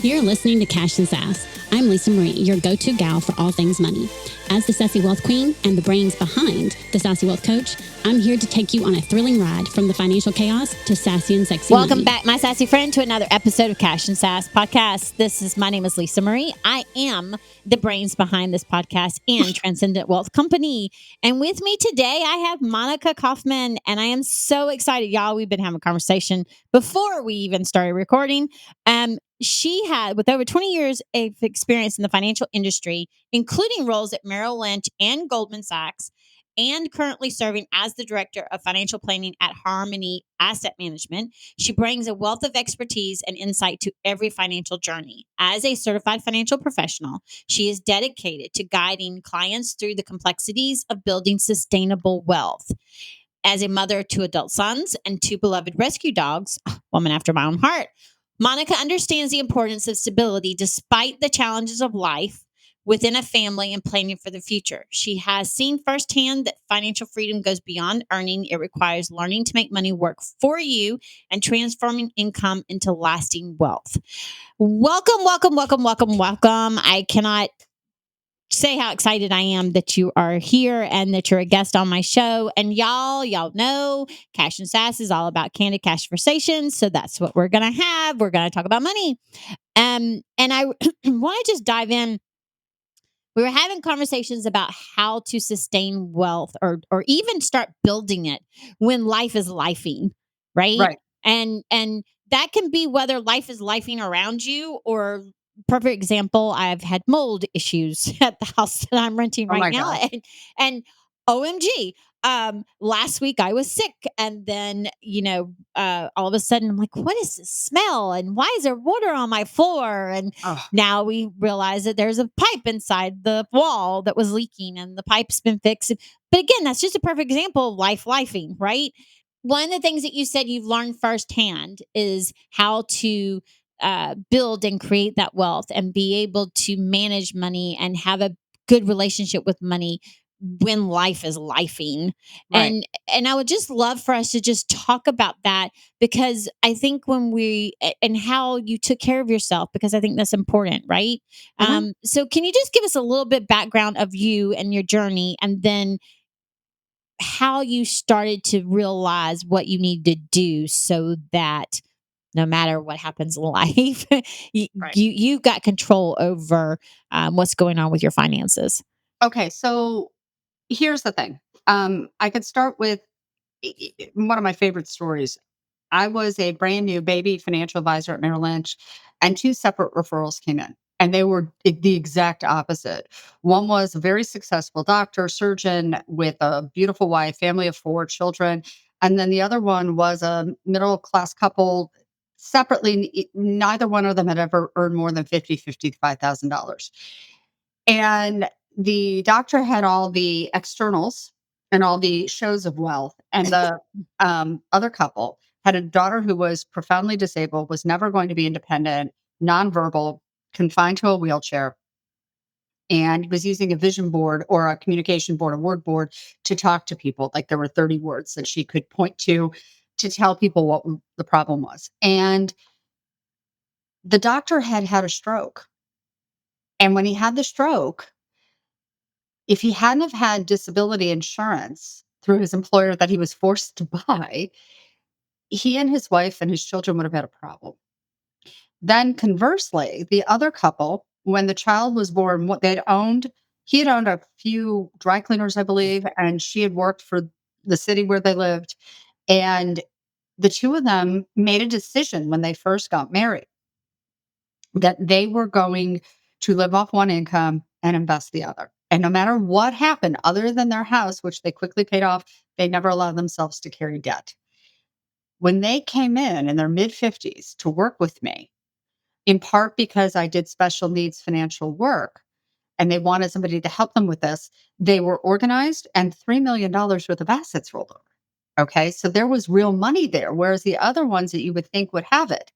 You're listening to Cash and Sass. I'm Lisa Marie, your go-to gal for all things money. As the Sassy Wealth Queen and the brains behind the Sassy Wealth Coach, I'm here to take you on a thrilling ride from the financial chaos to sassy and sexy Welcome money. back, my sassy friend, to another episode of Cash and Sass podcast. My name is Lisa Marie. I am the brains behind this podcast and Transcendent Wealth Company. And with me today, I have Monica Kaufman, and I am so excited, y'all. We've been having a conversation before we even started recording. She had, with over 20 years of experience in the financial industry, including roles at Merrill Lynch and Goldman Sachs, and currently serving as the director of financial planning at Harmony Asset Management. She brings a wealth of expertise and insight to every financial journey. As a certified financial professional, she is dedicated to guiding clients through the complexities of building sustainable wealth. As a mother of two adult sons and two beloved rescue dogs, woman after my own heart, Monica understands the importance of stability despite the challenges of life within a family and planning for the future. She has seen firsthand that financial freedom goes beyond earning. It requires learning to make money work for you and transforming income into lasting wealth. Welcome, welcome, welcome, welcome, welcome. I cannot say how excited I am that you are here and that you're a guest on my show. And y'all know Cash and Sass is all about candid cash conversations. So that's what we're going to have. We're going to talk about money. And I want to just dive in. We were having conversations about how to sustain wealth or even start building it when life is lifing, right? Right. And that can be whether life is lifing around you or perfect example, I've had mold issues at the house that I'm renting Oh right my now. gosh. And OMG, last week I was sick, and then all of a sudden I'm like, what is this smell, and why is there water on my floor? And Oh, now we realize that there's a pipe inside the wall that was leaking, and the pipe's been fixed. But again, that's just a perfect example of life lifing, right? One of the things that you said you've learned firsthand is how to build and create that wealth and be able to manage money and have a good relationship with money when life is lifing. right. And I would just love for us to just talk about that, because I think and how you took care of yourself, because I think that's important, right? Mhm. So can you just give us a little bit background of you and your journey, and then how you started to realize what you need to do so that no matter what happens in life, you, Right. you've got control over what's going on with your finances. Okay. So here's the thing. I could start with one of my favorite stories. I was a brand new baby financial advisor at Merrill Lynch, and two separate referrals came in. And they were the exact opposite. One was a very successful doctor, surgeon with a beautiful wife, family of four children. And then the other one was a middle class couple. Separately, neither one of them had ever earned more than $55,000. And the doctor had all the externals and all the shows of wealth. And the other couple had a daughter who was profoundly disabled, was never going to be independent, nonverbal, confined to a wheelchair, and was using a vision board or a communication board, a word board, to talk to people. Like there were 30 words that she could point to tell people what the problem was. And the doctor had had a stroke. And when he had the stroke, if he hadn't have had disability insurance through his employer that he was forced to buy, he and his wife and his children would have had a problem. Then conversely, the other couple, when the child was born, what he had owned a few dry cleaners, I believe, and she had worked for the city where they lived. And the two of them made a decision when they first got married that they were going to live off one income and invest the other. And no matter what happened, other than their house, which they quickly paid off, they never allowed themselves to carry debt. When they came in their mid 50s to work with me, in part because I did special needs financial work and they wanted somebody to help them with this, they were organized and $3 million worth of assets rolled over. Okay. So there was real money there. Whereas the other ones that you would think would have it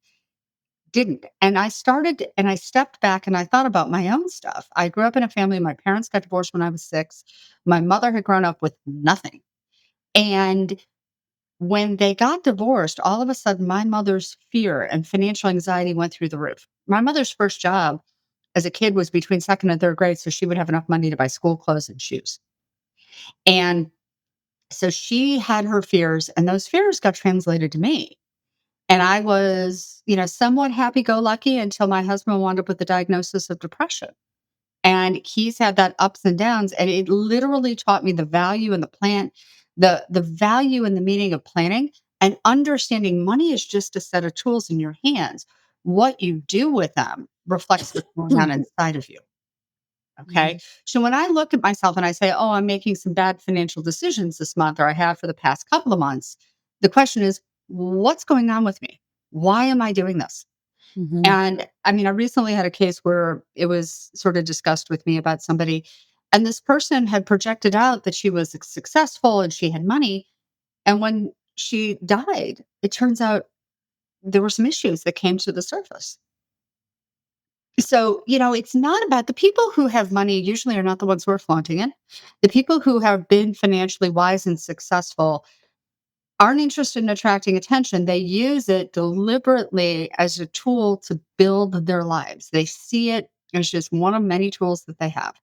didn't. And I stepped back and I thought about my own stuff. I grew up in a family. My parents got divorced when I was 6. My mother had grown up with nothing. And when they got divorced, all of a sudden my mother's fear and financial anxiety went through the roof. my mother's first job as a kid was between second and third grade, so she would have enough money to buy school clothes and shoes. And so she had her fears, and those fears got translated to me. And I was, somewhat happy go lucky until my husband wound up with the diagnosis of depression. And he's had that ups and downs. And it literally taught me the value in the plan, the value and the meaning of planning and understanding money is just a set of tools in your hands. What you do with them reflects what's going on inside of you. Okay. Mhm. So when I look at myself and I say, oh, I'm making some bad financial decisions this month, or I have for the past couple of months, the question is, what's going on with me? Why am I doing this? Mhm. And I mean, I recently had a case where it was sort of discussed with me about somebody, and this person had projected out that she was successful and she had money. And when she died, it turns out there were some issues that came to the surface. So, it's not about the people who have money usually are not the ones who are flaunting it. The people who have been financially wise and successful aren't interested in attracting attention. They use it deliberately as a tool to build their lives. They see it as just one of many tools that they have.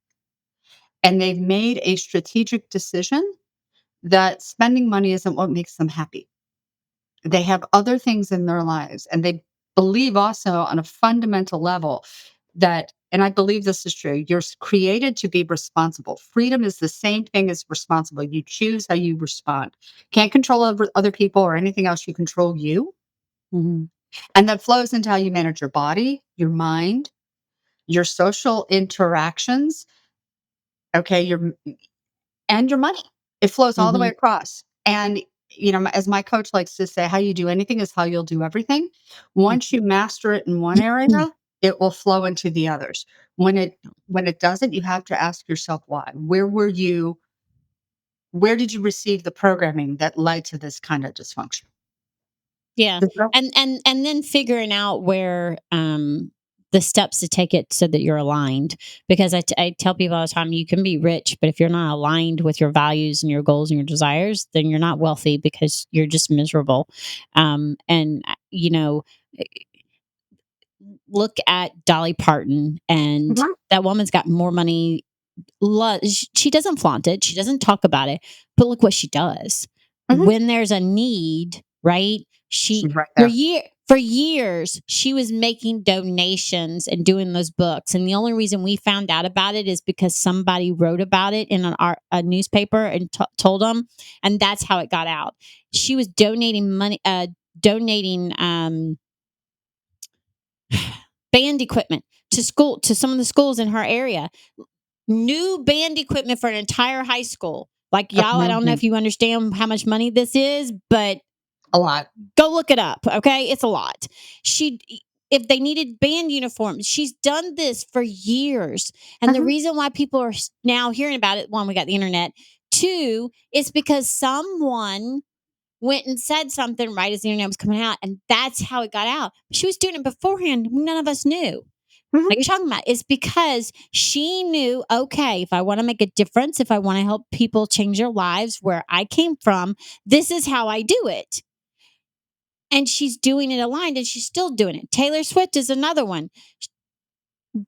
And they've made a strategic decision that spending money isn't what makes them happy. They have other things in their lives, and they believe also on a fundamental level that, and I believe this is true, you're created to be responsible. Freedom is the same thing as responsible. You choose how you respond. Can't control other people or anything else. You control you. Mhm. And that flows into how you manage your body, your mind, your social interactions, okay, and your money. It flows all the way Mhm. across. And, as my coach likes to say, how you do anything is how you'll do everything. Once you master it in one Mhm. area, it will flow into the others. When it doesn't, you have to ask yourself why. Where did you receive the programming that led to this kind of dysfunction? Yeah. Does that- And then figuring out where the steps to take it so that you're aligned, because I tell people all the time, you can be rich, but if you're not aligned with your values and your goals and your desires, then you're not wealthy because you're just miserable. And look at Dolly Parton, and Mhm, that woman's got more money. She doesn't flaunt it. She doesn't talk about it. But look what she does. mhm. When there's a need, right? She She's right for there. years she was making donations and doing those books. And the only reason we found out about it is because somebody wrote about it in a newspaper and told them, and that's how it got out. She was donating money, donating band equipment to some of the schools in her area, new band equipment for an entire high school. Like, y'all, I don't know Amazing. if you understand how much money this is, but A lot. go look it up. Okay. It's a lot. She, if they needed band uniforms, she's done this for years. And the Mhm, reason why people are now hearing about it, one, we got the internet. Two, it's because someone went and said something right as the internet was coming out. And that's how it got out. She was doing it beforehand. None of us knew. mhm. Like you're talking about, is because she knew, okay, if I want to make a difference, if I want to help people change their lives where I came from, this is how I do it. And she's doing it aligned and she's still doing it. Taylor Swift is another one.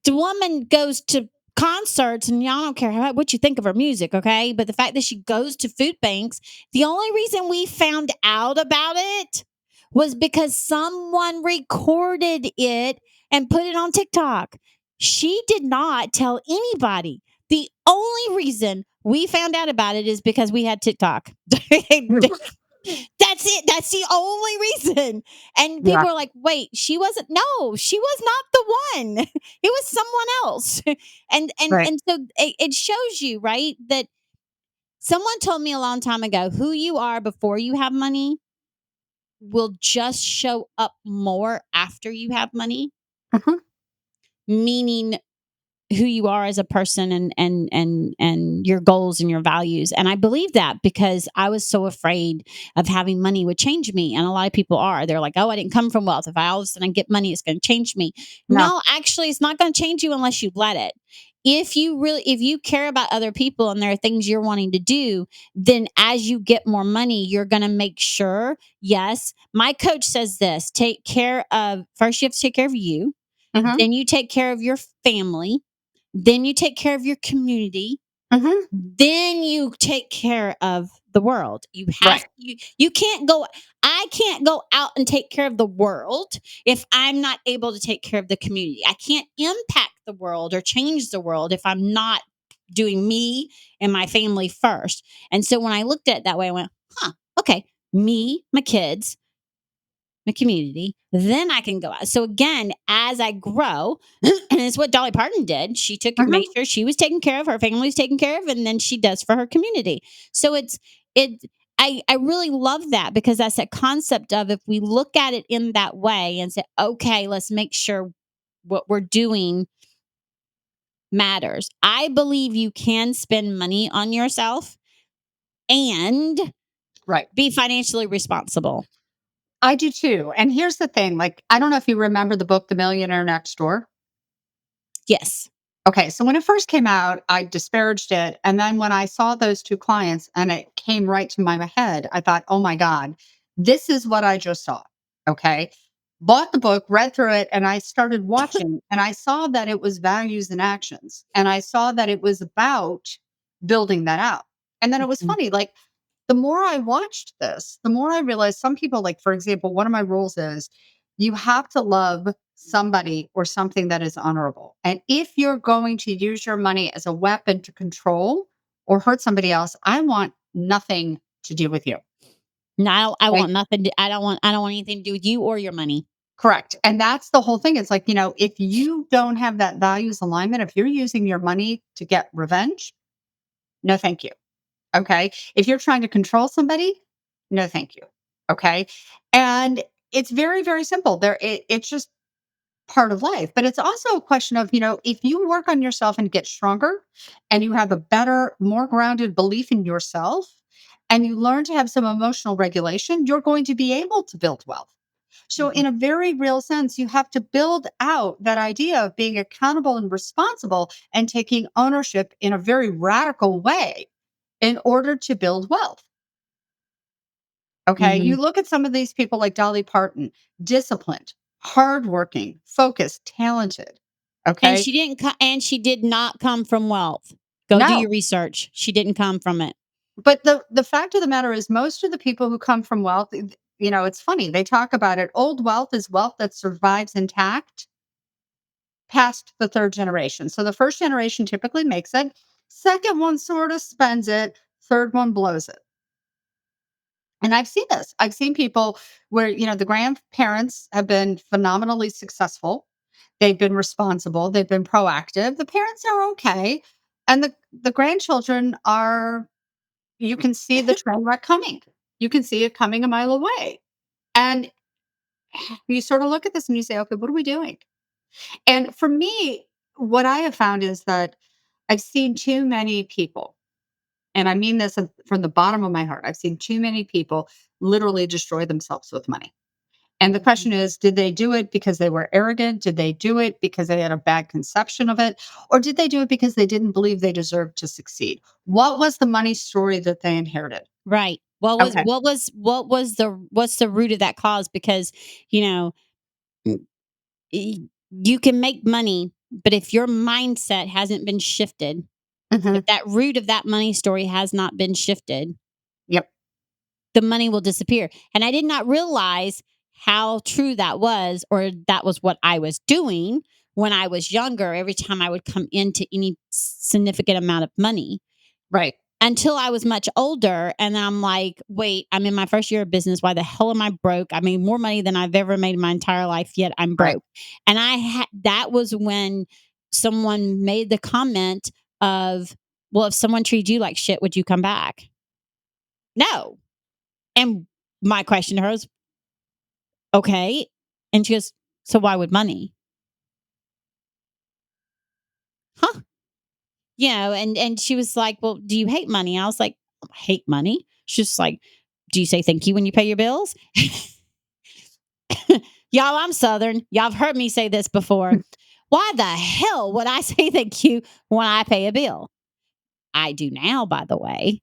The woman goes to concerts, and y'all don't care what you think of her music, okay? But the fact that she goes to food banks, the only reason we found out about it was because someone recorded it and put it on TikTok. She did not tell anybody. The only reason we found out about it is because we had TikTok. That's it. That's the only reason. And Yeah, people are like, wait, she wasn't, no, she was not the one. It was someone else. right. And so it shows you, right, that someone told me a long time ago, who you are before you have money will just show up more after you have money, Mhm. meaning who you are as a person, and your goals and your values. And I believe that because I was so afraid of having money would change me. And a lot of people are. They're like, oh, I didn't come from wealth. If I all of a sudden get money, it's going to change me. No. No, actually, it's not going to change you unless you let it. If you care about other people and there are things you're wanting to do, then as you get more money, you're going to make sure. Yes, my coach says this: take care of, first you have to take care of you. Mhm. then you take care of your family, then you take care of your community, Mhm. then you take care of the world. Right. You can't go I can't go out and take care of the world if I'm not able to take care of the community. I can't impact the world or change the world if I'm not doing me and my family first. And so when I looked at it that way, I went, huh, okay, me, my kids, my community, then I can go out. So again, as I grow, and it's what Dolly Parton did. She took made Mhm. sure she was taken care of, her family was taken care of, and then she does for her community. So it I really love that because that's that concept of if we look at it in that way and say, okay, let's make sure what we're doing matters. I believe you can spend money on yourself and Right. be financially responsible. I do too. And here's the thing, like, I don't know if you remember the book, The Millionaire Next Door. Yes. Okay, so when it first came out, I disparaged it, and then when I saw those 2 clients and it came right to my head, I thought, "Oh my god, this is what I just saw." Okay? Bought the book, read through it, and I started watching, and I saw that it was values and actions, and I saw that it was about building that out. And then it was Mhm. funny, like, the more I watched this, the more I realized some people, like, for example, one of my rules is you have to love somebody or something that is honorable. And if you're going to use your money as a weapon to control or hurt somebody else, I want nothing to do with you. No, I Right? want nothing to I don't want anything to do with you or your money. Correct. And that's the whole thing. It's like, if you don't have that values alignment, if you're using your money to get revenge, no, thank you. Okay. If you're trying to control somebody, no, thank you. Okay. And it's very, very simple. It's just part of life. But it's also a question of, if you work on yourself and get stronger and you have a better, more grounded belief in yourself and you learn to have some emotional regulation, you're going to be able to build wealth. So, Mhm. in a very real sense, you have to build out that idea of being accountable and responsible and taking ownership in a very radical way in order to build wealth. Okay. You Mhm. look at some of these people like Dolly Parton, disciplined, hardworking, focused, talented. Okay. And she did not come from wealth. Go do No, your research. She didn't come from it. but the fact of the matter is, most of the people who come from wealth, it's funny. They talk about it. Old wealth is wealth that survives intact past the third generation. So the first generation typically makes it, second one sort of spends it, third one blows it. And I've seen this. I've seen people where, the grandparents have been phenomenally successful. They've been responsible, they've been proactive. The parents are okay. And the grandchildren are, you can see the train wreck coming. You can see it coming a mile away. And you sort of look at this and you say, okay, what are we doing? And for me, what I have found is that I've seen too many people, and I mean this from the bottom of my heart. I've seen too many people literally destroy themselves with money. And the question is, did they do it because they were arrogant? Did they do it because they had a bad conception of it? Or did they do it because they didn't believe they deserved to succeed? What was the money story that they inherited? Right. Okay. What's the root of that cause? Because, you know, mm, you can make money, but if your mindset hasn't been shifted, if Hmm. that root of that money story has not been shifted, Yep. the money will disappear. And I did not realize how true that was, or that was what I was doing when I was younger, every time I would come into any significant amount of money, Right. until I was much older. And I'm like, wait, I'm in my first year of business. Why the hell am I broke? I made more money than I've ever made in my entire life, yet I'm Right. broke. And that was when someone made the comment of, well, if someone treated you like shit, would you come back? No. And my question to her is, okay. And she goes, so why would money? Huh? And she was like, well, do you hate money? I was like, "I hate money. She's just like, do you say thank you when you pay your bills? Y'all, I'm Southern. Y'all have heard me say this before. Why the hell would I say thank you when I pay a bill? I do now, by the way.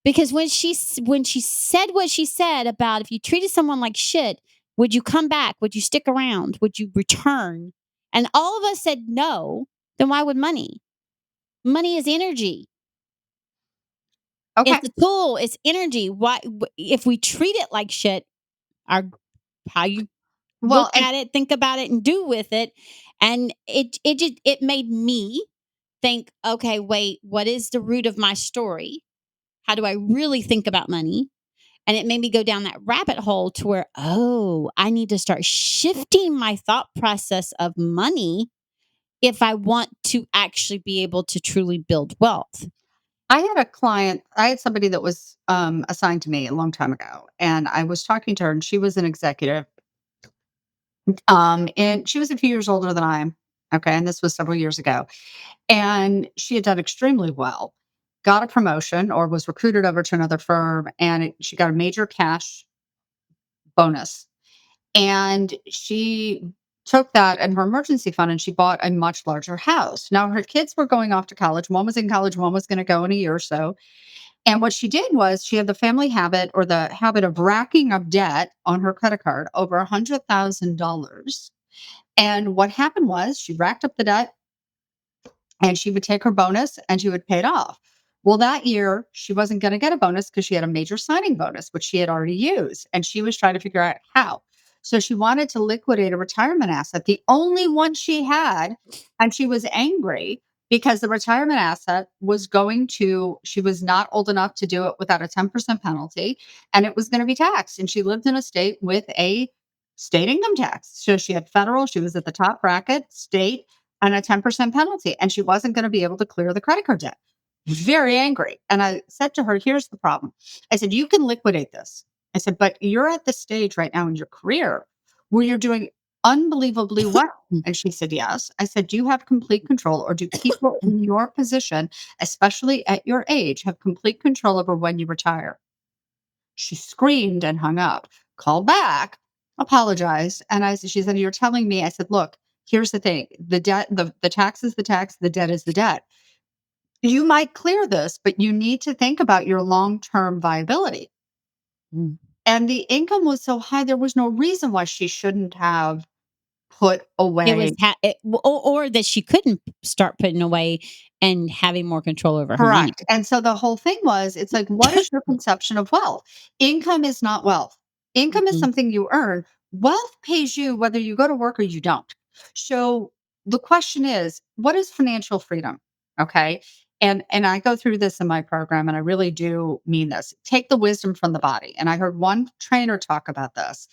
Because when she said what she said about if you treated someone like shit, would you come back? Would you stick around? Would you return? And all of us said no. Then why would money? Money is energy. Okay. It's a tool. It's energy. Why, if we treat it like shit, our how you look Well, and at it, think about it, and do with it, and it made me think. Okay, wait. What is the root of my story? How do I really think about money? And it made me go down that rabbit hole to where, oh, I need to start shifting my thought process of money if I want to actually be able to truly build wealth. I had somebody that was assigned to me a long time ago, and I was talking to her, and she was an executive. And she was a few years older than I am. Okay. And this was several years ago. And she had done extremely well, got a promotion or was recruited over to another firm, and she got a major cash bonus. And she took that in her emergency fund and she bought a much larger house. Now, her kids were going off to college. One was in college, one was going to go in a year or so. And what she did was she had the family habit or the habit of racking up debt on her credit card over $100,000. And what happened was she racked up the debt and she would take her bonus and she would pay it off. Well, that year she wasn't going to get a bonus because she had a major signing bonus, which she had already used. And she was trying to figure out how. So she wanted to liquidate a retirement asset, the only one she had. And she was angry because the retirement asset was she was not old enough to do it without a 10% penalty, and it was going to be taxed. And she lived in a state with a state income tax. So she had federal, she was at the top bracket, state, and a 10% penalty. And she wasn't going to be able to clear the credit card debt. Very angry. And I said to her, here's the problem. I said, you can liquidate this. I said, but you're at the stage right now in your career where you're doing unbelievably well. And she said, yes. I said, do you have complete control, or do people in your position, especially at your age, have complete control over when you retire? She screamed and hung up, called back, apologized. And she said, you're telling me, I said, look, here's the thing. The debt, the tax is the tax, the debt is the debt. You might clear this, but you need to think about your long-term viability. Mm. And the income was so high, there was no reason why she shouldn't have put It was away. or that she couldn't start putting away and having more control over her money. Correct. And so the whole thing was, it's like, what is your conception of wealth? Income is not wealth. Income is Mhm. something you earn. Wealth pays you whether you go to work or you don't. So the question is, what is financial freedom? Okay. And I go through this in my program, and I really do mean this. Take the wisdom from the body. And I heard one trainer talk about this.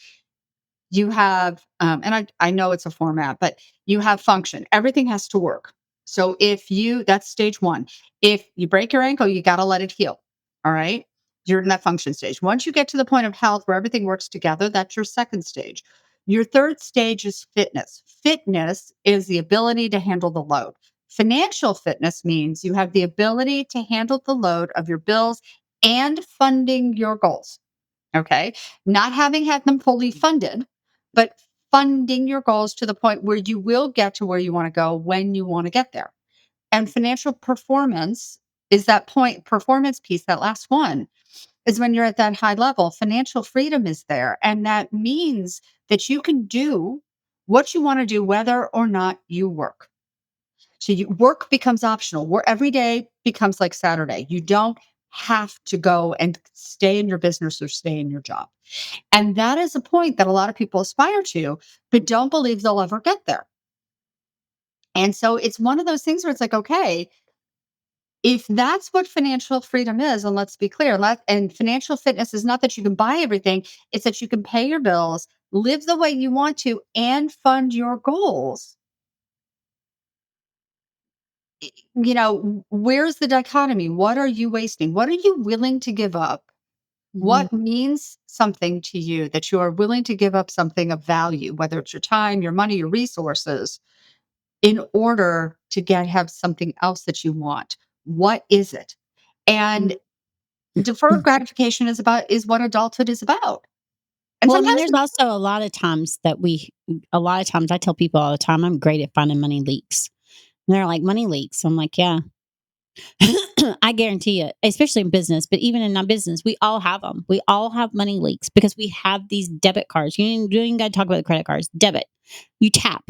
You have, and I know it's a format, but you have function. Everything has to work. So that's stage one. If you break your ankle, you got to let it heal. All right. You're in that function stage. Once you get to the point of health where everything works together, that's your second stage. Your third stage is fitness. Fitness is the ability to handle the load. Financial fitness means you have the ability to handle the load of your bills and funding your goals. Okay. Not having had them fully funded, but funding your goals to the point where you will get to where you want to go when you want to get there. And financial performance is that point, performance piece, that last one is when you're at that high level. Financial freedom is there. And that means that you can do what you want to do, whether or not you work. So work becomes optional. Where every day becomes like Saturday. You don't have to go and stay in your business or stay in your job. And that is a point that a lot of people aspire to, but don't believe they'll ever get there. And so it's one of those things where it's like, okay, if that's what financial freedom is, and let's be clear, and financial fitness is not that you can buy everything, it's that you can pay your bills, live the way you want to, and fund your goals. Where's the dichotomy? What are you wasting? What are you willing to give up? Mhm. What means something to you that you are willing to give up something of value, whether it's your time, your money, your resources, in order to have something else that you want? What is it? And deferred gratification is what adulthood is about. And Well, I mean, sometimes there's also a lot of times I tell people all the time, I'm great at finding money leaks. And they're like, money leaks. I'm like, yeah, I guarantee it, especially in business, but even in non business, we all have them. We all have money leaks because we have these debit cards. You ain't got to talk about the credit cards. Debit. You tap,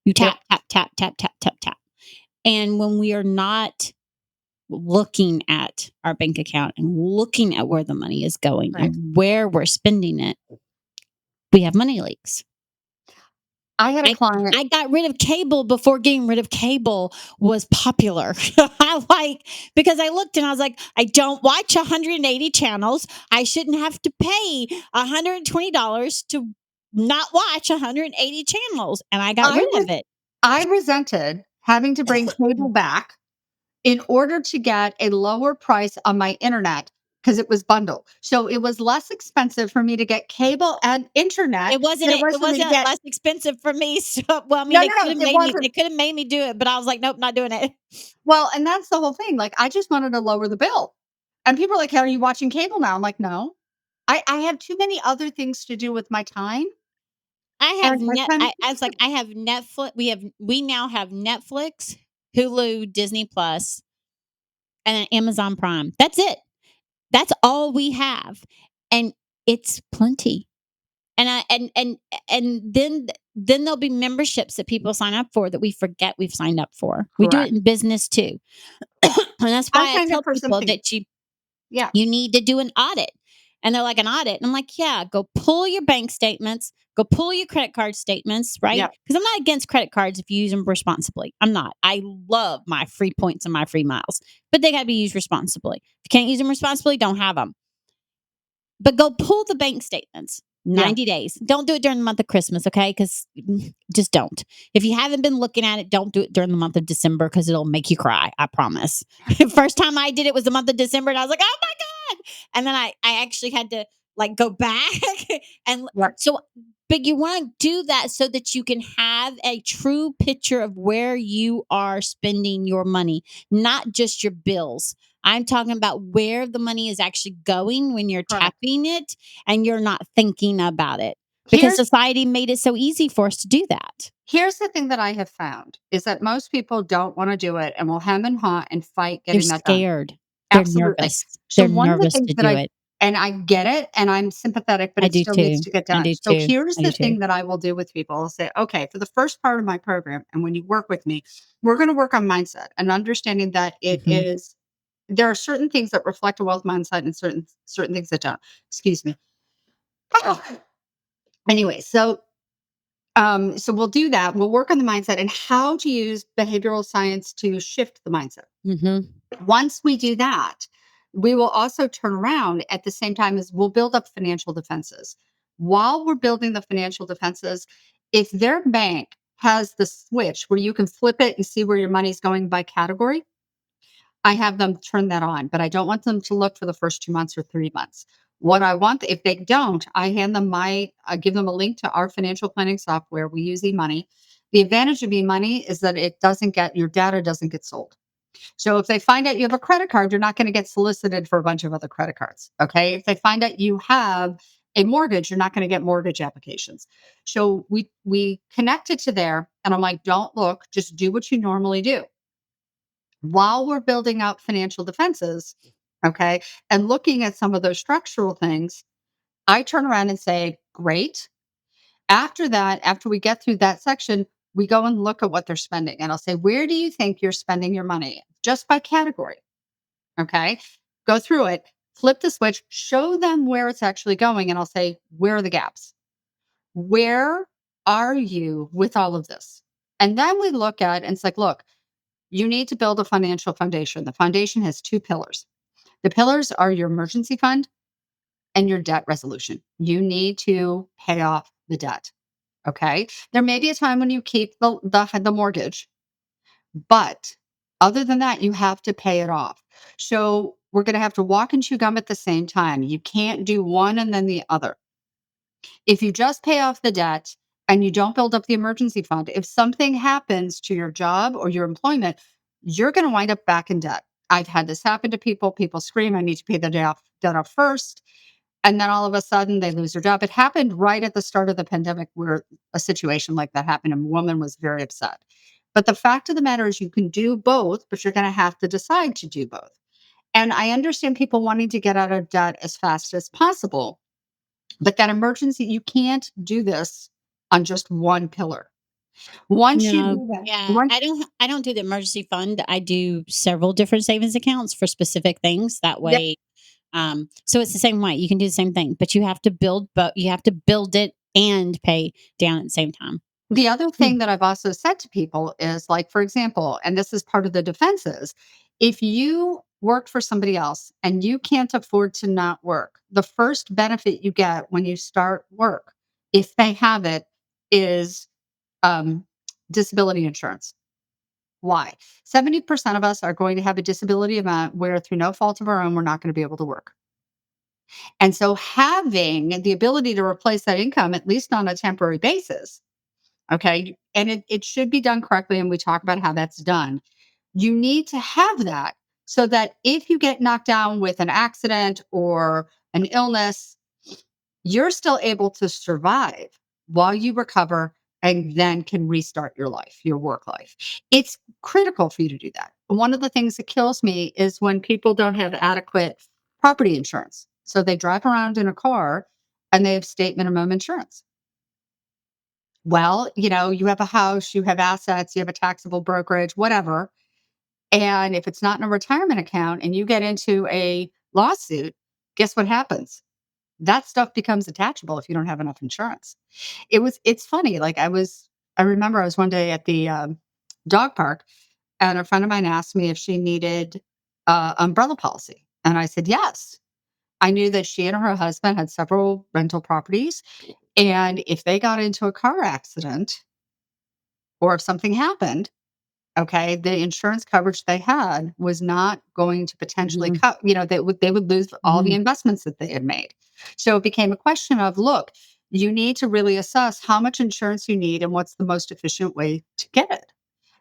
Yep. tap, tap, tap, tap, tap, tap. And when we are not looking at our bank account and looking at where the money is going Right. and where we're spending it, we have money leaks. I had a client. I got rid of cable before getting rid of cable was popular. Because I looked and I was like, I don't watch 180 channels. I shouldn't have to pay $120 to not watch 180 channels. And I got I rid was of it. I resented having to bring cable back in order to get a lower price on my internet because it was bundled. So it was less expensive for me to get cable and internet than it was It for me to wasn't get. less expensive for me. So, well, I mean, No, no, no, it they wasn't. could have made me do it, but I was like, nope, not doing it. Well, and that's the whole thing. Like, I just wanted to lower the bill. And people are like, "Are you watching cable now?" I'm like, "No. I have too many other things to do with my time." And my time. I was like, I have Netflix. We now have Netflix, Hulu, Disney Plus, and then Amazon Prime. That's it. That's all we have. And it's plenty. And I and then there'll be memberships that people sign up for that we forget we've signed up for. We do it Correct. in business too. And that's I why I signed up tell for people something. that Yeah, you need to do an audit. And they're like, an audit. And I'm like, yeah, go pull your bank statements, go pull your credit card statements, right? yeah, Because I'm not against credit cards if you use them responsibly. I'm not. I love my free points and my free miles, but they got to be used responsibly. If you can't use them responsibly, don't have them. But go pull the bank statements. yeah. 90 days. Don't do it during the month of Christmas, okay? Because just don't. If you haven't been looking at it, don't do it during the month of December because it'll make you cry. I promise. First time I did it was the month of December, and I was like, oh my God. And then I actually had to like go back. And Yeah. so, but you want to do that so that you can have a true picture of where you are spending your money, not just your bills. I'm talking about where the money is actually going when you're Correct. tapping it and you're not thinking about it because Here's society made it so easy for us to do that. here's the thing that I have found is that most people don't want to do it and will hem and haw and fight They're getting that done. scared. They're Absolutely. nervous. So They're one of the nervous things to that do I it. and I get it and I'm sympathetic, but I it do still needs too. to get I done. do So too. here's I do the too. thing that I will do with people. I'll say, okay, for the first part of my program, and when you work with me, we're going to work on mindset and understanding that it Mhm. is there are certain things that reflect a wealth mindset and certain things that don't. Excuse me. Anyway, so we'll do that. We'll work on the mindset and how to use behavioral science to shift the mindset. Mhm. Once we do that, we will also turn around at the same time as we'll build up financial defenses. While we're building the financial defenses, if their bank has the switch where you can flip it and see where your money's going by category, I have them turn that on, but I don't want them to look for the first 2 months or 3 months. What I want, if they don't, I give them a link to our financial planning software. We use eMoney. The advantage of eMoney is that your data doesn't get sold. So if they find out you have a credit card, you're not going to get solicited for a bunch of other credit cards. Okay. If they find out you have a mortgage, you're not going to get mortgage applications. So we connected to there and I'm like, don't look, just do what you normally do while we're building out financial defenses, okay, and looking at some of those structural things, I turn around and say, great. After that, after we get through that section, we go and look at what they're spending. And I'll say, where do you think you're spending your money? Just by category. Okay. Go through it, flip the switch, show them where it's actually going. And I'll say, where are the gaps? Where are you with all of this? And then we look at, and it's like, look, you need to build a financial foundation. The foundation has two pillars. The pillars are your emergency fund and your debt resolution. You need to pay off the debt. Okay. There may be a time when you keep the mortgage, but other than that, you have to pay it off. So we're going to have to walk and chew gum at the same time. You can't do one and then the other. If you just pay off the debt and you don't build up the emergency fund, if something happens to your job or your employment, you're going to wind up back in debt. I've had this happen to people. People scream, I need to pay the debt off first. And then all of a sudden they lose their job. It happened right at the start of the pandemic where a situation like that happened. And a woman was very upset. But the fact of the matter is you can do both, but you're going to have to decide to do both. And I understand people wanting to get out of debt as fast as possible. But that emergency, you can't do this on just one pillar. Once you No, do that, yeah, I don't do the emergency fund. I do several different savings accounts for specific things. That yep. way, so it's the same way. You can do the same thing, but you have to build, but you have to build it and pay down at the same time. The other Hmm. thing that I've also said to people is like, for example, and this is part of the defenses, if you work for somebody else and you can't afford to not work, the first benefit you get when you start work, if they have it, is um, disability insurance. Why? 70% of us are going to have a disability event where, through no fault of our own, we're not going to be able to work. And so, having the ability to replace that income, at least on a temporary basis, okay, and it should be done correctly. And we talk about how that's done. You need to have that so that if you get knocked down with an accident or an illness, you're still able to survive while you recover and then can restart your life, your work life. It's critical for you to do that. One of the things that kills me is when people don't have adequate property insurance. So they drive around in a car and they have state minimum insurance. Well, you have a house, you have assets, you have a taxable brokerage, whatever. And if it's not in a retirement account and you get into a lawsuit, guess what happens? That stuff becomes attachable if you don't have enough insurance. It's funny. Like I remember I was one day at the dog park and a friend of mine asked me if she needed umbrella policy. And I said, yes. I knew that she and her husband had several rental properties. And if they got into a car accident or if something happened, okay, the insurance coverage they had was not going to potentially Mhm, cut, they would lose all the mhm. investments that they had made. So it became a question of, look, you need to really assess how much insurance you need and what's the most efficient way to get it.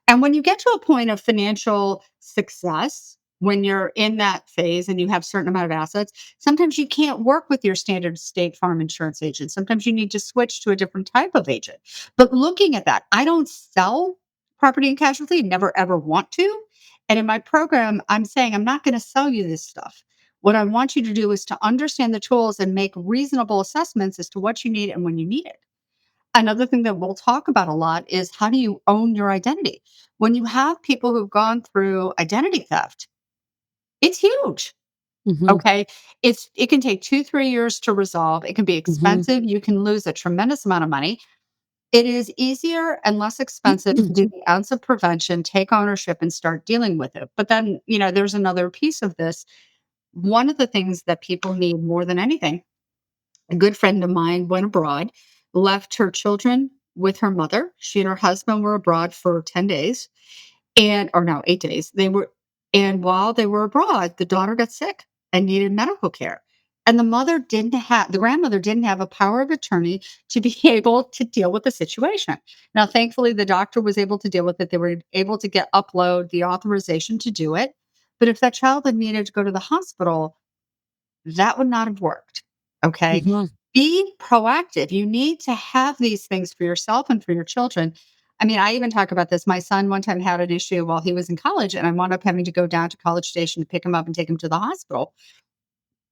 And when you get to a point of financial success, when you're in that phase and you have a certain amount of assets, sometimes you can't work with your standard State Farm insurance agent. Sometimes you need to switch to a different type of agent. But looking at that, I don't sell property and casualty, never ever want to. And in my program, I'm saying I'm not going to sell you this stuff. What I want you to do is to understand the tools and make reasonable assessments as to what you need and when you need it. Another thing that we'll talk about a lot is how do you own your identity? When you have people who've gone through identity theft, it's huge. Mhm, Okay. It can take 2, 3 years to resolve. It can be mhm. expensive. You can lose a tremendous amount of money. It is easier and less expensive to do the ounce of prevention, take ownership, and start dealing with it. But then, there's another piece of this. One of the things that people need more than anything, a good friend of mine went abroad, left her children with her mother. She and her husband were abroad for 10 days or no, 8 days. And while they were abroad, the daughter got sick and needed medical care. And the grandmother didn't have a power of attorney to be able to deal with the situation. Now, thankfully, the doctor was able to deal with it. They were able to upload the authorization to do it. But if that child had needed to go to the hospital, that would not have worked. Okay. Mhm. Be proactive. You need to have these things for yourself and for your children. I mean, I even talk about this. My son one time had an issue while he was in college, and I wound up having to go down to College Station to pick him up and take him to the hospital.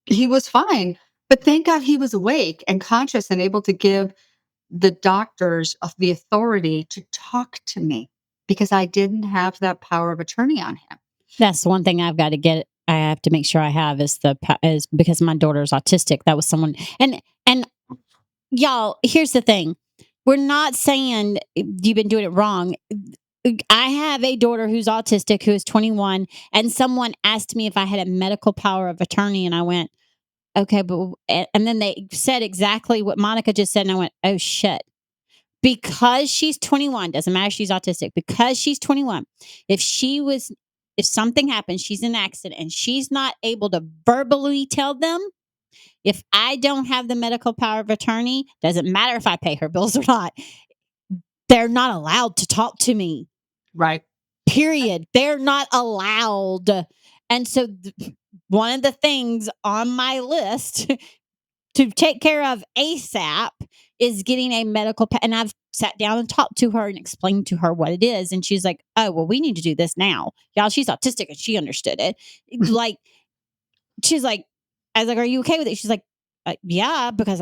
He was fine, but thank God he was awake and conscious and able to give the doctors of the authority to talk to me because I didn't have that power of attorney on him. That's the one thing I've got to get. I have to make sure I have is because my daughter's autistic. That was someone, and y'all. Here's the thing: we're not saying you've been doing it wrong. I have a daughter who's autistic, who is 21, and someone asked me if I had a medical power of attorney, and I went, okay, but and then they said exactly what Monica just said, and I went, oh shit. Because she's 21, doesn't matter if she's autistic, because she's 21, if she was, if something happens, she's in an accident and she's not able to verbally tell them, if I don't have the medical power of attorney, doesn't matter if I pay her bills or not, they're not allowed to talk to me. Right. Period. They're not allowed. And so one of the things on my list to take care of ASAP is getting a and I've sat down and talked to her and explained to her what it is. And she's like, oh, well, we need to do this now. Y'all, she's autistic and she understood it. Like, she's like, I was like, are you okay with it? She's like, Yeah, because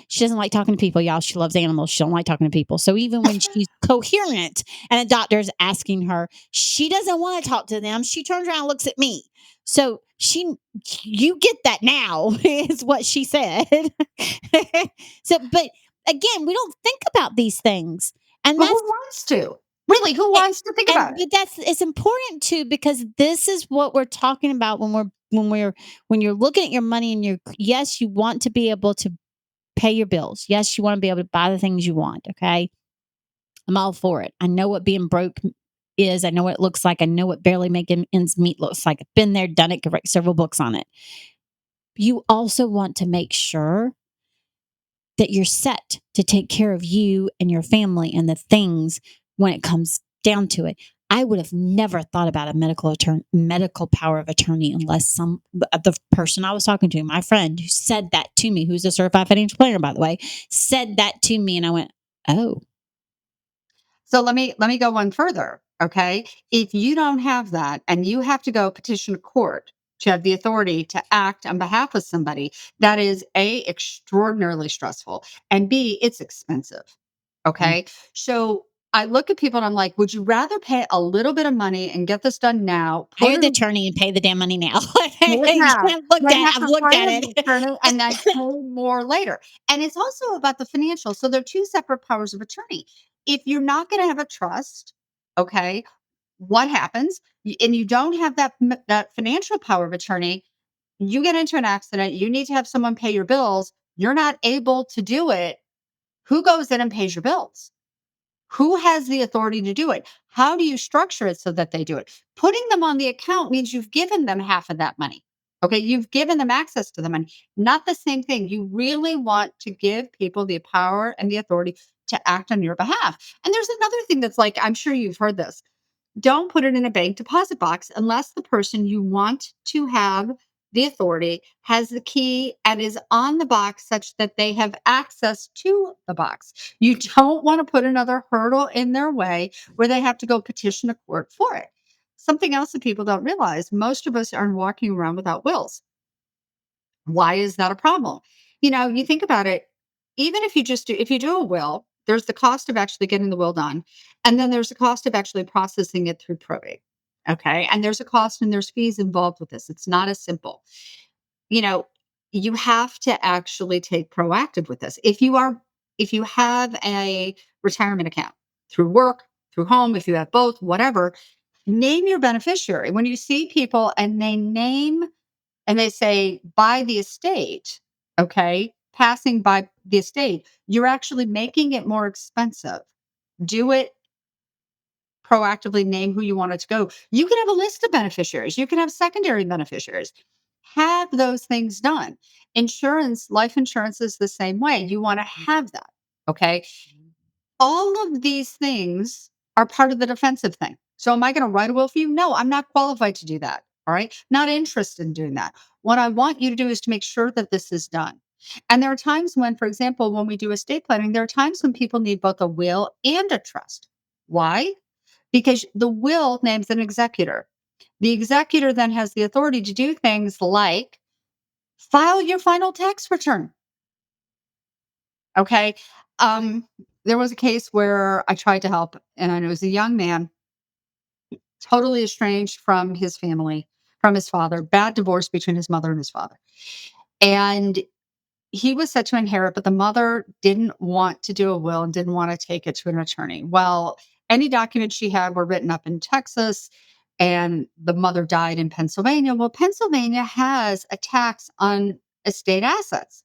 she doesn't like talking to people, y'all. She loves animals. She don't like talking to people. So even when she's coherent and a doctor's asking her, she doesn't want to talk to them. She turns around and looks at me. So you get that now is what she said. But again, we don't think about these things. And But who that's wants to? Really, who it, wants to think about it? but it's important too, because this is what we're talking about when you're looking at your money, and yes, you want to be able to pay your bills. Yes, you want to be able to buy the things you want. Okay. I'm all for it. I know what being broke is. I know what it looks like. I know what barely making ends meet looks like. I've been there, done it, could write several books on it. You also want to make sure that you're set to take care of you and your family and the things when it comes down to it. I would have never thought about a medical power of attorney unless the person I was talking to, my friend who said that to me, who's a certified financial planner, by the way, said that to me, and I went, "Oh, So let me go one further, okay? If you don't have that and you have to go petition a court to have the authority to act on behalf of somebody, that is A, extraordinarily stressful, and B, it's expensive. Okay? So I look at people and I'm like, would you rather pay a little bit of money and get this done now, put hire it the attorney and pay the damn money now." now, then have I've to looked at hire the it. attorney and then pay more later. And it's also about the financial. So they're two separate powers of attorney. If you're not going to have a trust, okay, what happens? And you don't have that financial power of attorney, you get into an accident, you need to have someone pay your bills, you're not able to do it. Who goes in and pays your bills? Who has the authority to do it? How do you structure it so that they do it? Putting them on the account means you've given them half of that money. Okay. You've given them access to the money. Not the same thing. You really want to give people the power and the authority to act on your behalf. And there's another thing that's like, I'm sure you've heard this. Don't put it in a bank deposit box unless the person you want to have the authority has the key and is on the box such that they have access to the box. You don't want to put another hurdle in their way where they have to go petition a court for it. Something else that people don't realize, most of us aren't walking around without wills. Why is that a problem? You think about it, even if you do a will, there's the cost of actually getting the will done. And then there's the cost of actually processing it through probate. Okay. And there's a cost and there's fees involved with this. It's not as simple. You know, you have to actually take proactive with this. If you have a retirement account through work, through home, if you have both, whatever, name your beneficiary. When you see people and they name and they say, "By the estate," okay, passing by the estate, you're actually making it more expensive. Do it proactively, name who you want it to go. You can have a list of beneficiaries. You can have secondary beneficiaries. Have those things done. Life insurance is the same way. You want to have that. Okay. All of these things are part of the defensive thing. So am I going to write a will for you? No, I'm not qualified to do that. All right. Not interested in doing that. What I want you to do is to make sure that this is done. And there are times when, for example, when we do estate planning, there are times when people need both a will and a trust. Why? Because the will names an executor. The executor then has the authority to do things like file your final tax return. Okay. Um, there was a case where I tried to help, and it was a young man, totally estranged from his family, from his father, bad divorce between his mother and his father. And he was set to inherit, but the mother didn't want to do a will and didn't want to take it to an attorney. Well, any documents she had were written up in Texas, and the mother died in Pennsylvania. Well, Pennsylvania has a tax on estate assets.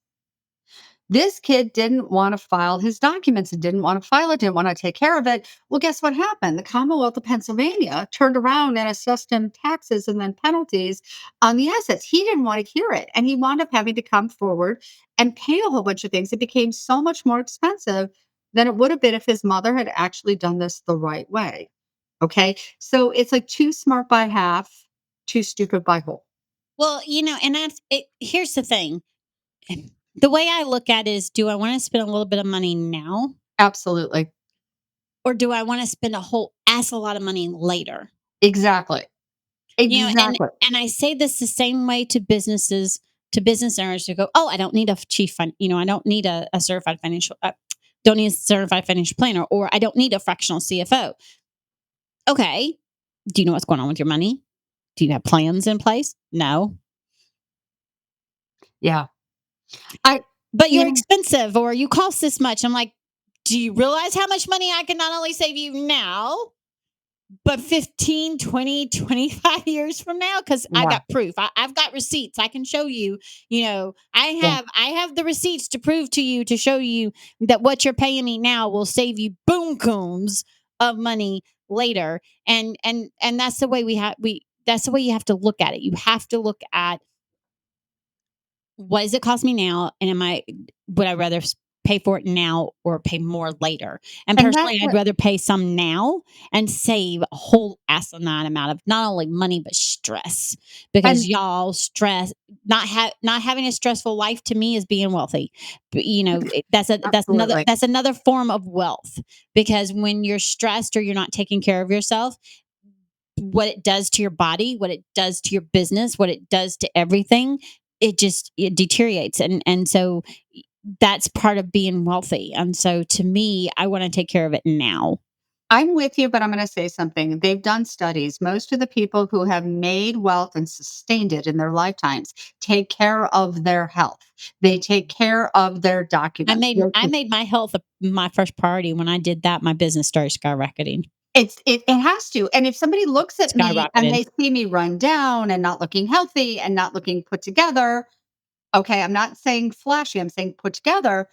This kid didn't want to file his documents and didn't want to file it, didn't want to take care of it. Well, guess what happened? The Commonwealth of Pennsylvania turned around and assessed him taxes and then penalties on the assets. He didn't want to hear it. And he wound up having to come forward and pay a whole bunch of things. It became so much more expensive than it would have been if his mother had actually done this the right way. Okay. So it's like too smart by half, too stupid by whole. Well, and here's the thing. The way I look at it is, do I want to spend a little bit of money now, Absolutely. or do I want to spend a whole ass a lot of money later? Exactly. And Exactly. I say this the same way to businesses to business owners to go, oh, I don't need a I don't need a certified financial, don't need a certified financial planner, or I don't need a fractional CFO. Okay. Do you know what's going on with your money? Do you have plans in place? No. Yeah. I, But you you're know, expensive or you cost this much. I'm like, do you realize how much money I can not only save you now, but 15, 20, 25 years from now? Because I yeah, got proof. I've got receipts. I can show you, yeah. I have the receipts to prove to you, to show you that what you're paying me now will save you boom coons of money later. And that's the way that's the way you have to look at it. You have to look at, what does it cost me now? And would I rather pay for it now or pay more later? And And that's personally, I'd what rather pay some now and save a whole asinine amount of not only money, but stress, because and y'all stress, not having a stressful life to me is being wealthy. But, absolutely. that's another form of wealth, because when you're stressed or you're not taking care of yourself, what it does to your body, what it does to your business, what it does to everything, it deteriorates. And so that's part of being wealthy. And so to me, I want to take care of it now. I'm with you, but I'm going to say something. They've done studies. Most of the people who have made wealth and sustained it in their lifetimes take care of their health. They take care of their documents. I made my health my first priority. When I did that, my business started skyrocketing. It has to. And if somebody looks at me and Skyrocketed. they see me run down and not looking healthy and not looking put together, okay, I'm not saying flashy, I'm saying put together.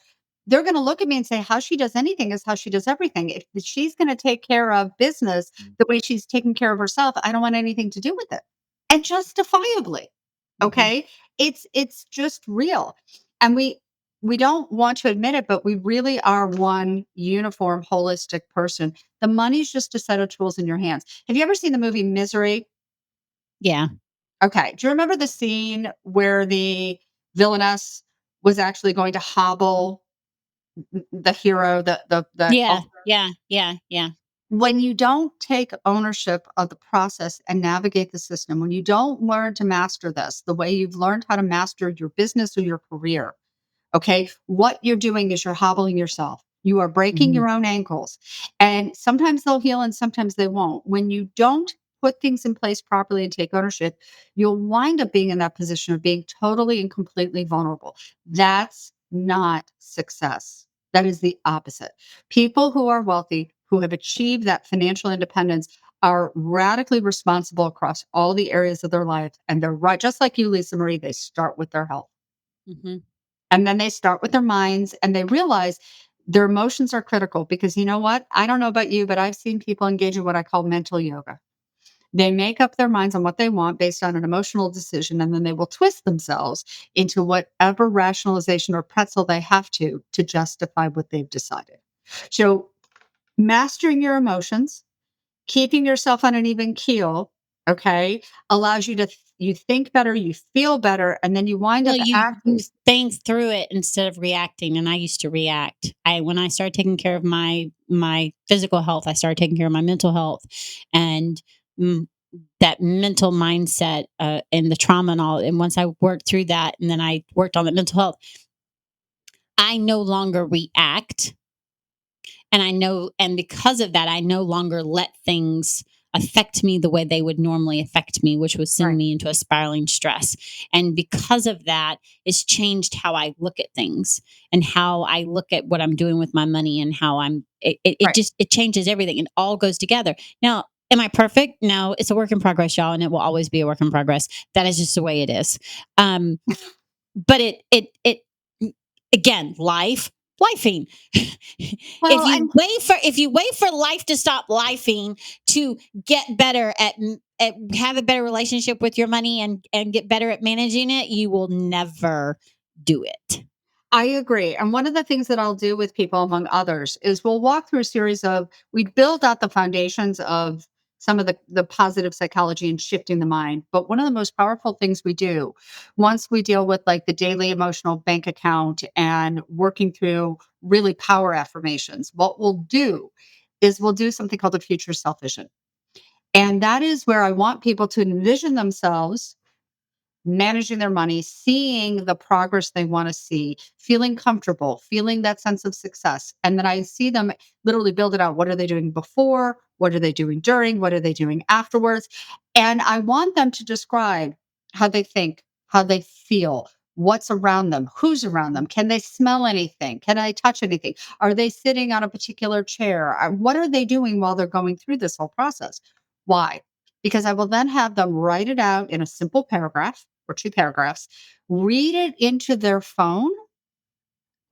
They're gonna look at me and say, "How she does anything is how she does everything." If she's gonna take care of business the way she's taking care of herself, I don't want anything to do with it. And justifiably, Mhm. okay? It's just real. And we don't want to admit it, but we really are one uniform, holistic person. The money's just a set of tools in your hands. Have you ever seen the movie Misery? Yeah. Okay. Do you remember the scene where the villainess was actually going to hobble the hero, the Yeah. ultimate? Yeah. Yeah. Yeah. When you don't take ownership of the process and navigate the system, when you don't learn to master this the way you've learned how to master your business or your career, okay, what you're doing is you're hobbling yourself. You are breaking Mhm. your own ankles. And sometimes they'll heal and sometimes they won't. When you don't put things in place properly and take ownership, you'll wind up being in that position of being totally and completely vulnerable. That's not success. That is the opposite. People who are wealthy, who have achieved that financial independence, are radically responsible across all the areas of their life. And they're right, just like you, Lisa Marie, they start with their health. Mhm. And then they start with their minds and they realize their emotions are critical because you know what? I don't know about you, but I've seen people engage in what I call mental yoga. They make up their minds on what they want based on an emotional decision, and then they will twist themselves into whatever rationalization or pretzel they have to justify what they've decided. So, mastering your emotions, keeping yourself on an even keel, okay, allows you to you think better, you feel better, and then you wind Well, up you acting. think through it instead of reacting, and I used to react. I When I started taking care of my physical health, I started taking care of my mental health, and mm, that mental mindset, and the trauma and all. And once I worked through that, and then I worked on the mental health, I no longer react. And because of that, I no longer let things affect me the way they would normally affect me, which would send Right, me into a spiraling stress. And because of that, it's changed how I look at things and how I look at what I'm doing with my money, and how it right. just, it changes everything. It all goes together. Now, am I perfect? No, it's a work in progress, y'all, and it will always be a work in progress. That is just the way it is. Um, but it again, lifing. Well, and If you wait for life to stop lifing to get better at have a better relationship with your money and get better at managing it, you will never do it. I agree. And one of the things that I'll do with people, among others, is we'll walk through a series of we build out the foundations of some of the positive psychology and shifting the mind. But one of the most powerful things we do once we deal with like the daily emotional bank account and working through really power affirmations, what we'll do is we'll do something called a future self vision. And that is where I want people to envision themselves managing their money, seeing the progress they want to see, feeling comfortable, feeling that sense of success. And then I see them literally build it out. What are they doing before? What are they doing during? What are they doing afterwards? And I want them to describe how they think, how they feel, what's around them, who's around them. Can they smell anything? Can I touch anything? Are they sitting on a particular chair? What are they doing while they're going through this whole process? Why? Because I will then have them write it out in a simple paragraph or 2 paragraphs, read it into their phone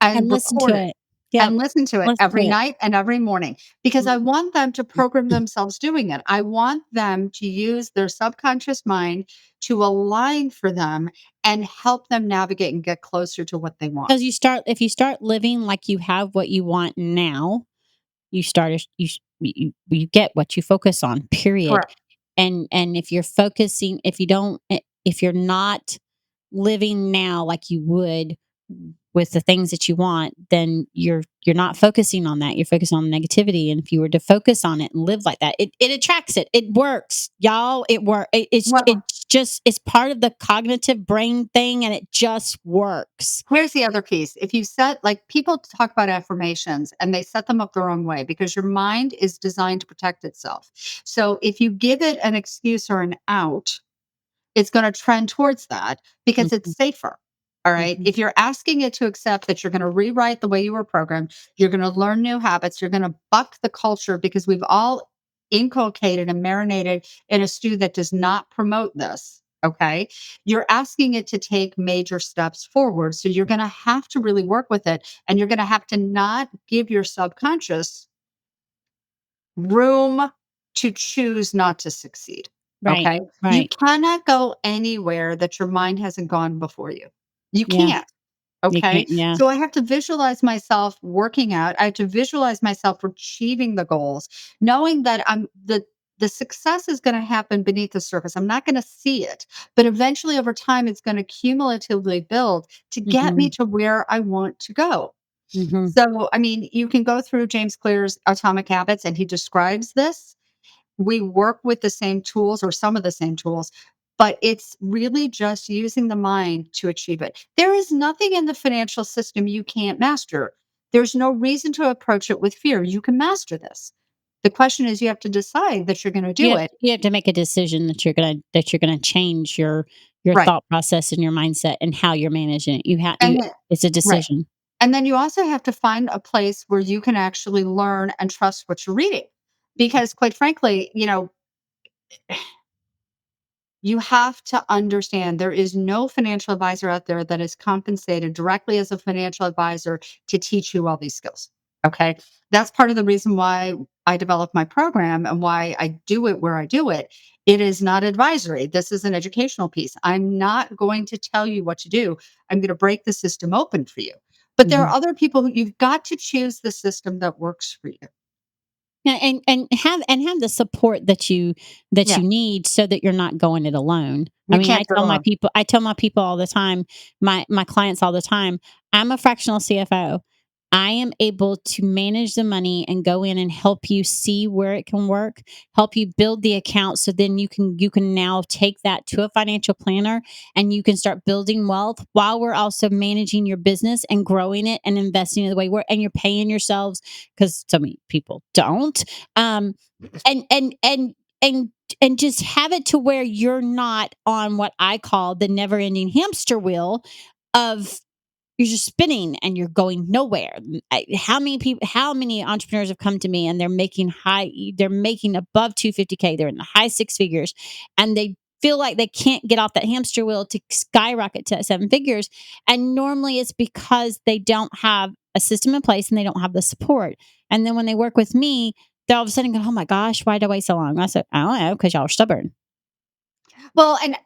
And and listen record to it it. Yeah. and listen to it Listen to every it. night and every morning because I want them to program themselves doing it. I want them to use their subconscious mind to align for them and help them navigate and get closer to what they want. Because if you start living like you have what you want now, you start, you get what you focus on, period. Correct. And if you're focusing, if you're not living now like you would with the things that you want, then you're not focusing on that. You're focusing on negativity. And if you were to focus on it and live like that, it attracts it. It works, y'all. It works. Well, It's part of the cognitive brain thing, and it just works. here's the other piece. If you set like people talk about affirmations and they set them up the wrong way because your mind is designed to protect itself. So if you give it an excuse or an out, it's going to trend towards that because it's Mhm, safer. All right. mhm. If you're asking it to accept that you're going to rewrite the way you were programmed, you're going to learn new habits, you're going to buck the culture because we've all inculcated and marinated in a stew that does not promote this. Okay. You're asking it to take major steps forward. So you're going to have to really work with it. And you're going to have to not give your subconscious room to choose not to succeed. Right, Okay. You right. cannot go anywhere that your mind hasn't gone before you. You Yeah, can't. you Okay. can't. Yeah. So I have to visualize myself working out. I have to visualize myself achieving the goals, knowing that the success is going to happen beneath the surface. I'm not going to see it, but eventually over time, it's going to cumulatively build to get me Hmm. to where I want to go. Hmm. So, I mean, you can go through James Clear's Atomic Habits and he describes this. We work with the same tools or some of the same tools, but it's really just using the mind to achieve it. There is nothing in the financial system you can't master. There's no reason to approach it with fear. You can master this. The question is you have to decide that you're going to do it. You have to make a decision that you're gonna change your Right. thought process and your mindset and how you're managing it. And then, It's a right. decision. And then you also have to find a place where you can actually learn and trust what you're reading. Because quite frankly, you have to understand there is no financial advisor out there that is compensated directly as a financial advisor to teach you all these skills. Okay. That's part of the reason why I developed my program and why I do it where I do it. It is not advisory. This is an educational piece. I'm not going to tell you what to do. I'm going to break the system open for you. But there are Mhm. other people who you've got to choose the system that works for you. Yeah, and have the support that Yeah. you need so that you're not going it alone. I You mean, can't go wrong. I tell my people all the time, my clients all the time, I'm a fractional CFO. I am able to manage the money and go in and help you see where it can work, help you build the account so then you can now take that to a financial planner and you can start building wealth while we're also managing your business and growing it and investing in the way we're and you're paying yourselves because so many people don't. Um, and and and and and just have it to where you're not on what I call the never-ending hamster wheel of you're just spinning and you're going nowhere. How many entrepreneurs have come to me and they're making above 250K, they're in the high six figures, and they feel like they can't get off that hamster wheel to skyrocket to seven figures. And normally it's because they don't have a system in place and they don't have the support. And then when they work with me, they're all of a sudden go, oh my gosh, why did I wait so long? I said, I don't know, because y'all are stubborn. Well, and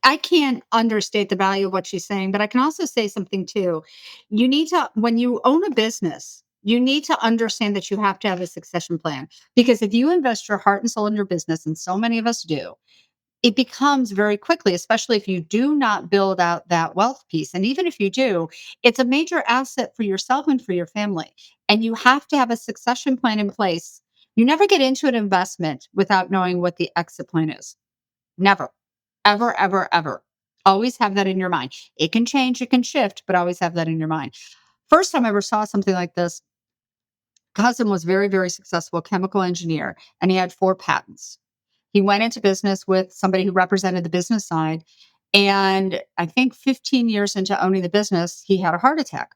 I can't understate the value of what she's saying, but I can also say something too. You need to, when you own a business, you need to understand that you have to have a succession plan because if you invest your heart and soul in your business, and so many of us do, it becomes very quickly, especially if you do not build out that wealth piece. And even if you do, it's a major asset for yourself and for your family. And you have to have a succession plan in place. You never get into an investment without knowing what the exit plan is. Never, ever, ever, ever. Always have that in your mind. It can change, it can shift, but always have that in your mind. First time I ever saw something like this, cousin was very, very successful chemical engineer, and he had 4 patents. He went into business with somebody who represented the business side, and I think 15 years into owning the business, he had a heart attack.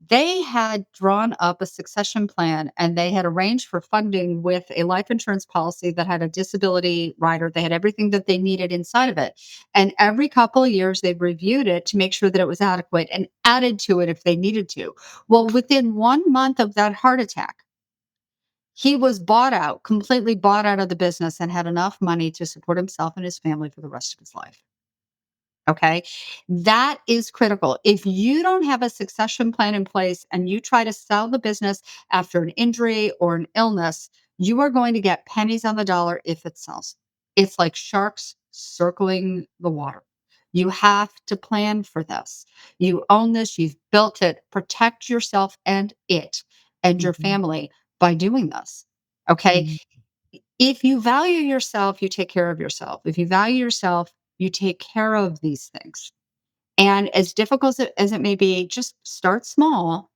They had drawn up a succession plan, and they had arranged for funding with a life insurance policy that had a disability rider. They had everything that they needed inside of it. And every couple of years, they reviewed it to make sure that it was adequate and added to it if they needed to. Well, within 1 month of that heart attack, he was bought out, completely bought out of the business, and had enough money to support himself and his family for the rest of his life. Okay. That is critical. If you don't have a succession plan in place and you try to sell the business after an injury or an illness, you are going to get pennies on the dollar if it sells. It's like sharks circling the water. You have to plan for this. You own this, you've built it. Protect yourself and it and your Mhm. family by doing this. Okay. Mhm. If you value yourself, you take care of yourself. If you value yourself, you take care of these things. And as difficult as it may be, just start small.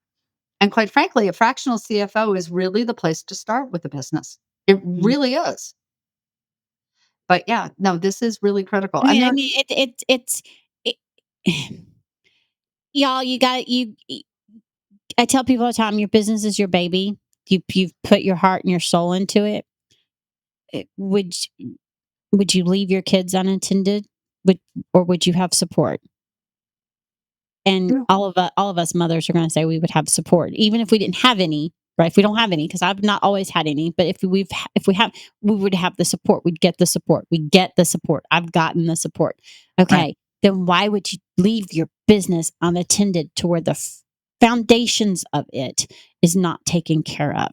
And quite frankly, a fractional CFO is really the place to start with a business. It Mhm. really is. But yeah, no, this is really critical. I And mean, there, it's it, y'all. You got you. I tell people all the time, your business is your baby. You've put your heart and your soul into it. Would you leave your kids unattended? Would or would you have support? And yeah, all of us mothers are going to say we would have support, even if we didn't have any. Right? If we don't have any, because I've not always had any, but if we have, we would have the support. We'd get the support. We get the support. I've gotten the support. right. Okay, then why would you leave your business unattended to where the foundations of it is not taken care of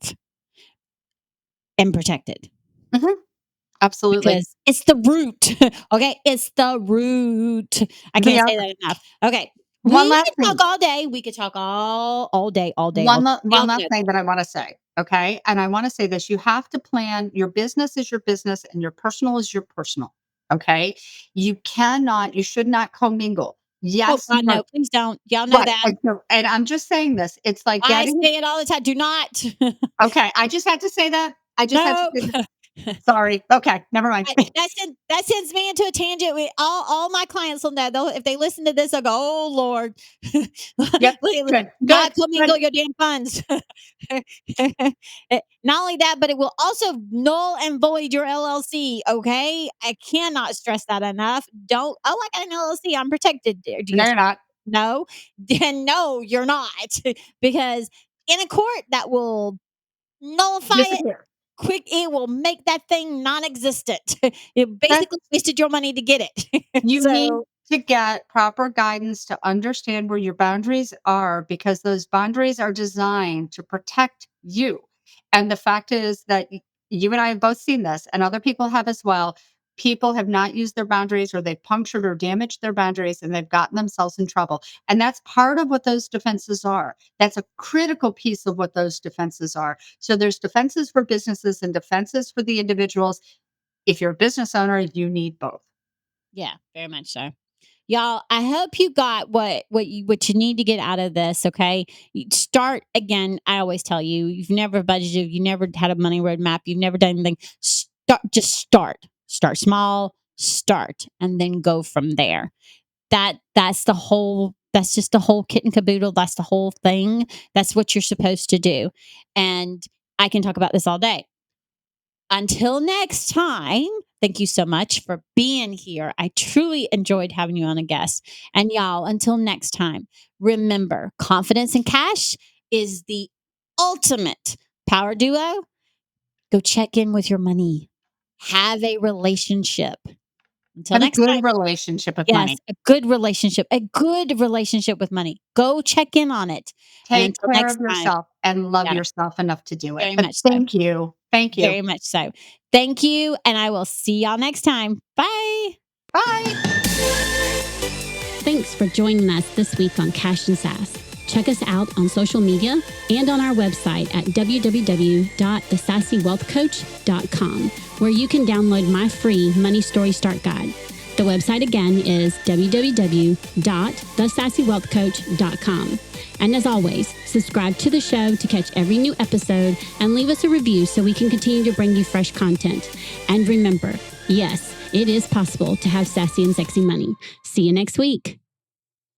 and protected? Mhm, absolutely. Because it's the root. Okay. It's the root. I The can't say other that enough. Okay. one We last could talk thing. all day. We could talk all day, all day, all day. One Y'all last know thing that. that I wanna say, okay? And I wanna say this, you have to plan your business is your business and your personal is your personal, okay? You should not commingle. Oh, Yes, God, you are no, please don't. Y'all know right, that. and I'm just saying this, it's like I getting say it all the time. Do not. okay, I just had to say that. I just had to No. say that. Sorry. Okay, never mind. That sends me into a tangent. All my clients will know. If they listen to this, they'll go, "Oh Lord, Yep, good, good, not commingle good. your damn funds." Not only that, but it will also null and void your LLC. Okay, I cannot stress that enough. Don't. Oh, I got an LLC. I'm protected. Do you No, you're not. no? Then no, you're not, because in a court that will nullify it Disappear. quick. It will make that thing non-existent. You Okay? basically wasted your money to get it. You need So to get proper guidance to understand where your boundaries are because those boundaries are designed to protect you. And the fact is that you and I have both seen this, and other people have as well. People have not used their boundaries or they've punctured or damaged their boundaries and they've gotten themselves in trouble. And that's part of what those defenses are. That's a critical piece of what those defenses are. So there's defenses for businesses and defenses for the individuals. If you're a business owner, you need both. yeah, very much so. Y'all, I hope you got what you need to get out of this. Okay, start again. I always tell you, you've never budgeted, you never had a money roadmap, you've never done anything. Start small, start, and then go from there. That's the whole. That's just the whole kit and caboodle. That's the whole thing. That's what you're supposed to do. And I can talk about this all day. Until next time, thank you so much for being here. I truly enjoyed having you on a guest. And y'all, until next time, remember confidence and cash is the ultimate power duo. Go check in with your money, have a relationship. Until Have a next time, good relationship with yes, money. a good relationship with money. Go check in on it. And Take until care next of time, yourself and love got it. yourself enough to do it. Very But much so. thank you. Thank you. Very much so. Thank you. And I will see y'all next time. Bye. Bye. Thanks for joining us this week on Cash and Sass. Check us out on social media and on our website at www.thesassywealthcoach.com, where you can download my free Money Story Start Guide. The website again is www.thesassywealthcoach.com. And as always, subscribe to the show to catch every new episode and leave us a review so we can continue to bring you fresh content. And remember, yes, it is possible to have sassy and sexy money. See you next week.